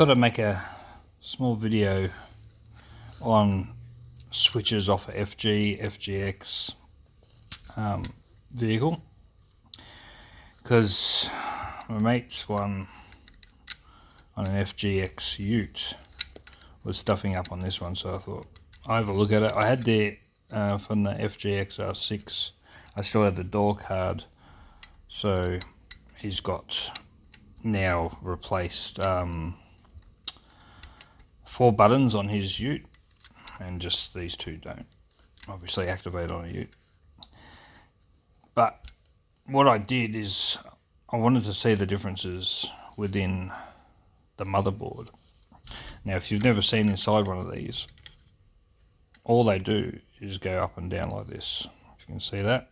thought I'd make a small video on switches off a FG, FGX vehicle, because my mate's one on an FGX Ute was stuffing up on this one, so I thought I'll have a look at it. I had the from the FGX R6, I still had the door card, so he's got now replaced 4 buttons on his Ute, and just these 2 don't obviously activate on a Ute. But what I did is I wanted to see the differences within the motherboard. Now, if you've never seen inside one of these, all they do is go up and down like this. If you can see that,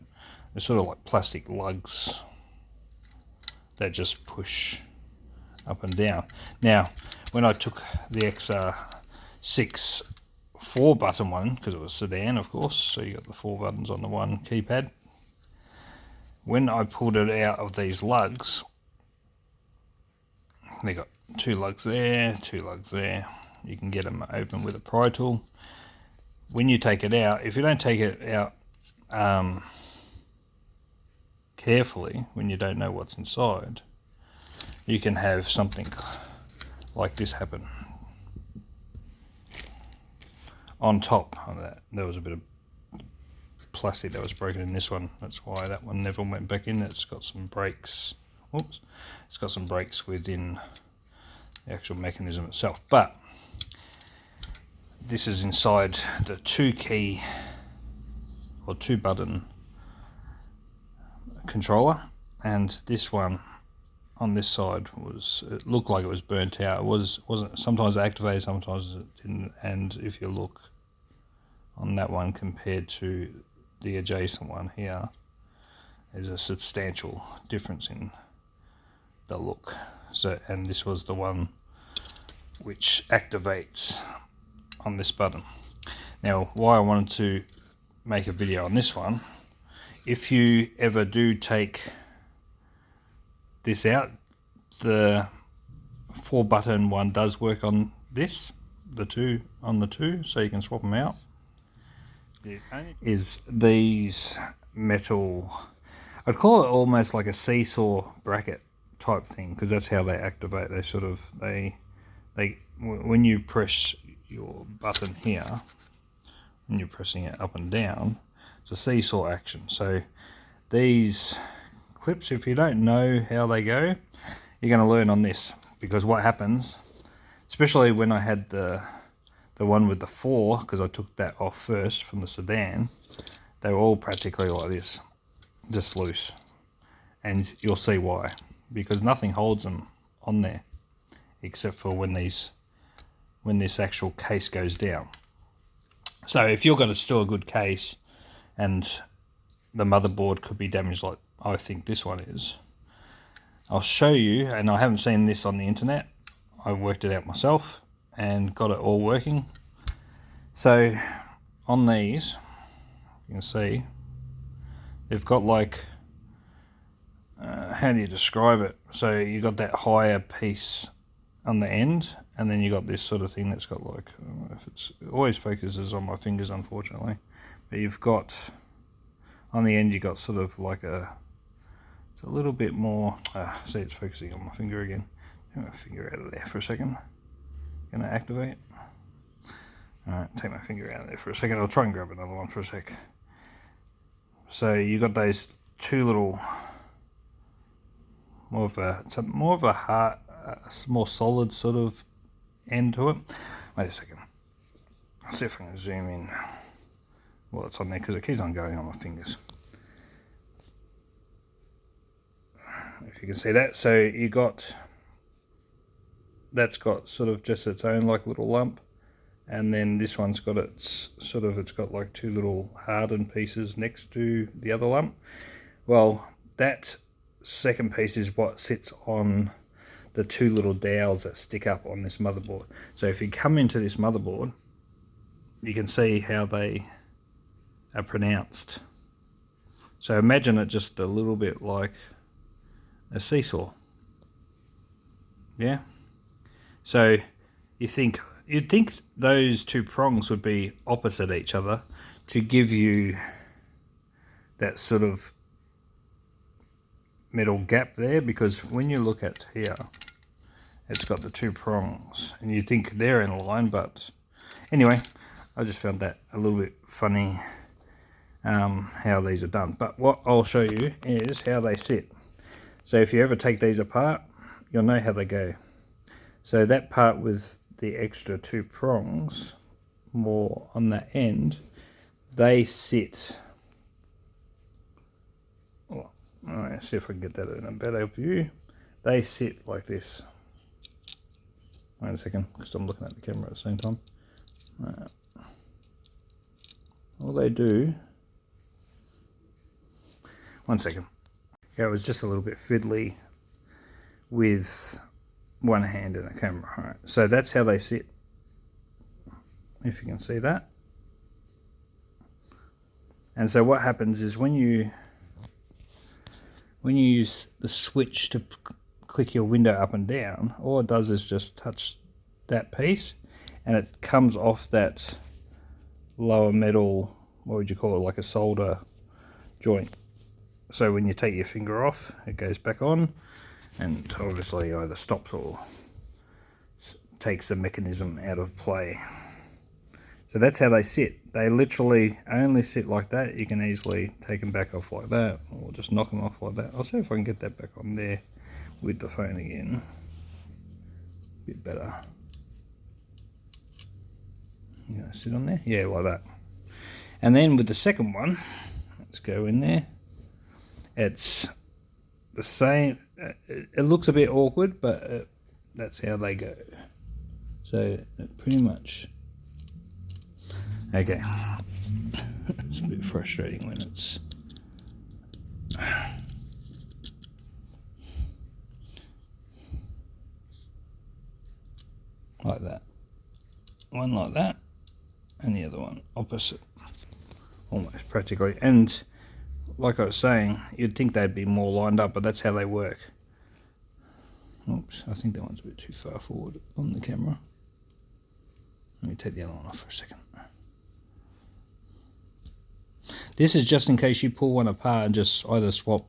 they're sort of like plastic lugs that just push up and down. Now, when I took the XR6 4-button one, because it was sedan, of course, so you got the 4 buttons on the one keypad. When I pulled it out of these lugs, they got 2 lugs there, 2 lugs there. You can get them open with a pry tool. When you take it out, if you don't take it out carefully, when you don't know what's inside, you can have something like this happen. On top of that, there was a bit of plastic that was broken in this one. That's why that one never went back in. It's got some breaks. Oops, it's got some breaks within the actual mechanism itself. But this is inside the 2-key or 2-button controller, and this one on this side it looked like it was burnt out. It wasn't. Sometimes it activated, sometimes it didn't. And if you look on that one compared to the adjacent one here, there's a substantial difference in the look. So, and this was the one which activates on this button. Now, why I wanted to make a video on this one, if you ever do take this out, the 4-button one does work on this, the 2 on the 2, so you can swap them out. Is these metal, I'd call it almost like a seesaw bracket type thing, because that's how they activate. They sort of, they when you press your button here, when you're pressing it up and down, it's a seesaw action. So these clips, if you don't know how they go, you're going to learn on this, because what happens, especially when I had the one with the 4, because I took that off first from the sedan, they were all practically like this, just loose. And you'll see why, because nothing holds them on there except for when this actual case goes down. So if you're going to store a good case and the motherboard could be damaged like I think this one is, I'll show you, and I haven't seen this on the internet, I worked it out myself and got it all working. So on these, you can see they've got like, how do you describe it? So you got that higher piece on the end, and then you got this sort of thing that's got like, I don't know if it always focuses on my fingers, unfortunately, but you've got on the end, you got sort of like it's a little bit more, see, it's focusing on my finger again. Take my finger out of there for a second. Gonna activate. Alright, take my finger out of there for a second. I'll try and grab another one for a sec. So you got those 2 little, more of a hard, more solid sort of end to it. Wait a second. I'll see if I can zoom in. Well, it's on there because it keeps on going on my fingers. If you can see that, so you got, that's got sort of just its own like little lump, and then this one's got its sort of, it's got like 2 little hardened pieces next to the other lump. Well, that second piece is what sits on the 2 little dowels that stick up on this motherboard. So if you come into this motherboard, you can see how they are pronounced. So imagine it just a little bit like a seesaw. Yeah. So you'd think those two prongs would be opposite each other to give you that sort of metal gap there, because when you look at here, it's got the two prongs and you think they're in line, but anyway, I just found that a little bit funny how these are done. But what I'll show you is how they sit. So if you ever take these apart, you'll know how they go. So that part with the extra two prongs more on the end, they sit. Well, alright, see if I can get that in a better view. They sit like this. Wait a second, because I'm looking at the camera at the same time. All they do. One second. Yeah, it was just a little bit fiddly with one hand in the camera. All right, so that's how they sit. If you can see that. And so what happens is when you use the switch to click your window up and down, all it does is just touch that piece and it comes off that lower metal, what would you call it, like a solder joint. So when you take your finger off, it goes back on and obviously either stops or takes the mechanism out of play. So that's how they sit. They literally only sit like that. You can easily take them back off like that, or just knock them off like that. I'll see if I can get that back on there with the phone again. A bit better. You gonna sit on there? Yeah, like that. And then with the second one, let's go in there. It's the same. It looks a bit awkward, but that's how they go. So pretty much. Okay. It's a bit frustrating when it's like that. One like that, and the other one opposite. Almost practically. And like I was saying, you'd think they'd be more lined up, but that's how they work. Oops, I think that one's a bit too far forward on the camera. Let me take the other one off for a second. This is just in case you pull one apart and just either swap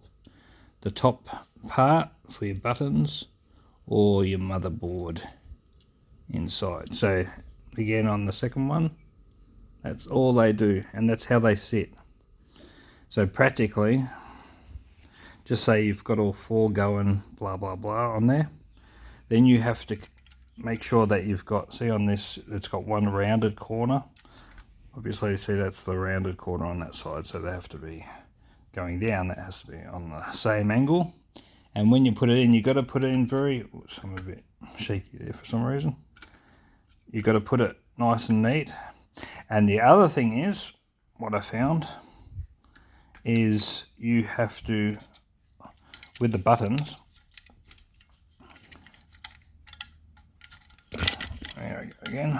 the top part for your buttons or your motherboard inside. So again, on the second one, that's all they do, and that's how they sit. So practically, just say you've got all four going blah blah blah on there, then you have to make sure that you've got, see on this, it's got one rounded corner. Obviously, see that's the rounded corner on that side, so they have to be going down. That has to be on the same angle. And when you put it in, you got to put it in very, I'm a bit shaky there for some reason. You got to put it nice and neat. And the other thing is, what I found is you have to, with the buttons, there we go again.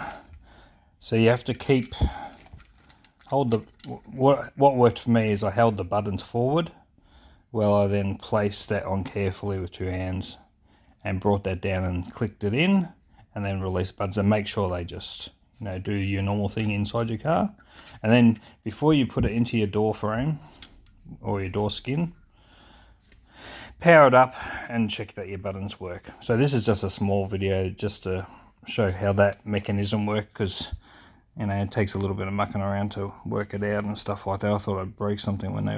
So you have to keep, hold the, what worked for me is I held the buttons forward while I then placed that on carefully with two hands and brought that down and clicked it in, and then release the buttons and make sure they just, you know, do your normal thing inside your car. And then before you put it into your door frame or your door skin, power it up and check that your buttons work. So this is just a small video just to show how that mechanism works, because you know it takes a little bit of mucking around to work it out and stuff like that. I thought I'd break something when they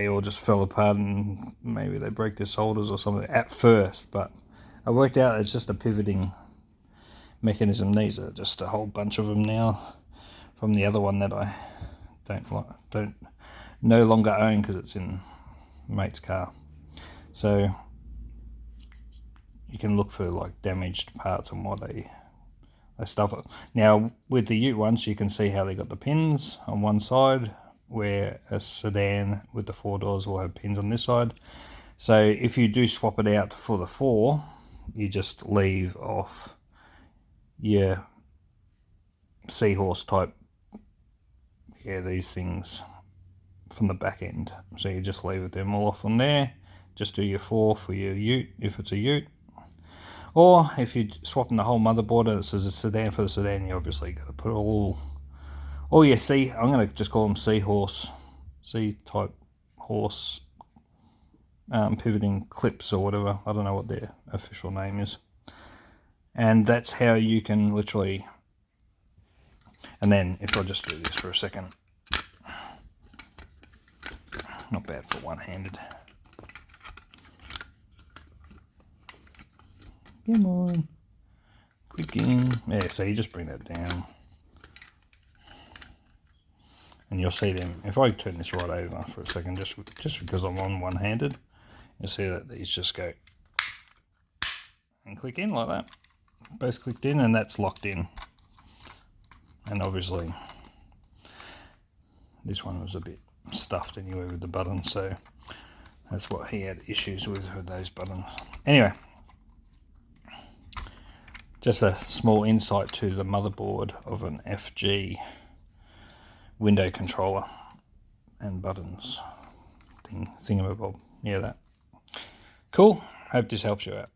all just fell apart, and maybe they break their solders or something at first, but I worked out it's just a pivoting mechanism. These are just a whole bunch of them now from the other one that I don't no longer own because it's in mate's car. So you can look for like damaged parts and why they stuff it. Now with the Ute ones, you can see how they got the pins on one side, where a sedan with the 4 doors will have pins on this side. So if you do swap it out for the 4, you just leave off your seahorse type, these things from the back end. So you just leave them all off on there. Just do your 4 for your Ute if it's a Ute. Or if you're swapping the whole motherboard and it says a sedan for the sedan, you obviously got to put all your I'm going to just call them C-type horse pivoting clips or whatever. I don't know what their official name is. And that's how you can literally... And then if I just do this for a second, not bad for one-handed. Come on, click in. Yeah, so you just bring that down, and you'll see them. If I turn this right over for a second, just because I'm on one-handed, you'll see that these just go and click in like that. Both clicked in, and that's locked in. And obviously, this one was a bit stuffed anyway with the buttons, so that's what he had issues with those buttons. Anyway, just a small insight to the motherboard of an FG window controller and buttons thingamabob. Yeah, that. Cool. Hope this helps you out.